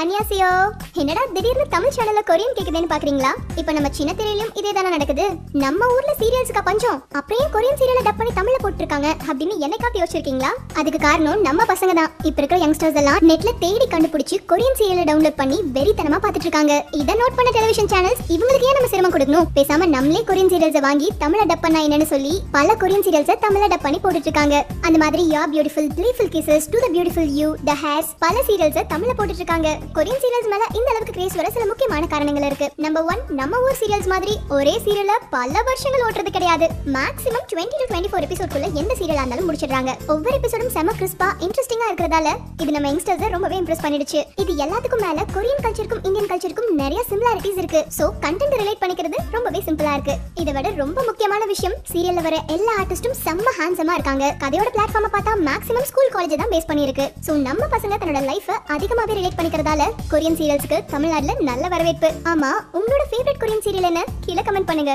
அன்யாசியோ, என்னடா திடீர்னு தமிழ் சேனல்ல கொரியன் கேக்குதுன்னு பாக்குறீங்களா? இப்ப நம்ம சின்ன திரையிலும் இதே தானே நடக்குது. நம்ம ஊர்ல சீரியல்ஸ்க்கு பஞ்சம், அப்படியே கொரியன் சீரியலை டப் பண்ணி தமிழ்ல போட்டுருக்காங்க அப்படின்னு என்னைக்காவது யோசிச்சிருக்கீங்களா? அதுக்கு காரணம் நம்ம பசங்க தான். இப்ப இருக்கிற யங்ஸ்டர்ஸ் எல்லாம் நெட்ல தேடி கண்டுபிடிச்சு கொரியன் சீரியலை டவுன்லோட் பண்ணி வெறித்தனமா பாத்துட்டு இருக்காங்க. இதை நோட் பண்ண டெலிவிஷன் சேனல்ஸ் இவங்களுக்கு ஏன் நம்ம சிரமம் கொடுக்கணும்? பேசாம நம்மளே கொரியன் சீரியல்ஸை வாங்கி தமிழ்ல டப் பண்ணா என்னன்னு சொல்லி பல கொரியன் சீரியல்ஸை தமிழ்ல டப் பண்ணி போட்டுட்டு இருக்காங்க. அந்த மாதிரி yeah beautiful, playful kisses, to the beautiful you, the hairs, பல சீரியல்ஸை தமிழ்ல போட்டுட்டு இருக்காங்க. கொரியன் சீரியல்ஸ் மேல இந்த அளவுக்கு கிரேஸ் வர சில முக்கியமான காரணங்கள் இருக்கு. நம்பர் 1, நம்ம ஊர் சீரியல்ஸ் மாதிரி ஒரே சீரியலை பல வருஷங்கள் ஓட்டுறது கிடையாது. மேக்ஸிமம் 20 to 24 எபிசோட்குள்ள எந்த சீரியலா இருந்தாலும் முடிச்சிடுறாங்க. ஒவ்வொரு எபிசோடும் செம கிறிஸ்பா இன்ட்ரெஸ்டிங்கா இருக்கிறதால இது நம்ம யங்ஸ்டர்ஸை ரொம்பவே இம்ப்ரெஸ் பண்ணிடுச்சு. இது எல்லாத்துக்கும் மேல கொரியன் கல்ச்சருக்கும் இந்தியன் கல்ச்சருக்கும் நிறைய சிமிலாரிட்டிஸ் இருக்கு. சோ கண்டென்ட் ரிலேட் பண்ணிக்கிறது ரொம்பவே சிம்பிளா இருக்கு. இதை விட ரொம்ப முக்கியமான விஷயம், சீரியல்ல வர எல்லா ஆர்டிஸ்டும் செம்ம ஹேண்ட்ஸமா இருக்காங்க. கதையோட பிளாட்ஃபார்மை பார்த்தா மேக்ஸிமம் ஸ்கூல் காலேஜ் தான் பேஸ் பண்ணிருக்கு. சோ நம்ம பசங்க தன்னோட லைஃப அதிகமாவே ரிலேட் பண்ணிக்கிறதால கொரியன் சீரியல்ஸ்க்கு தமிழ்நாட்டுல நல்ல வரவேற்பு. ஆமா, உங்களோட ஃபேவரட் கொரியன் சீரியல் என்ன? கீழே கமெண்ட் பண்ணுங்க.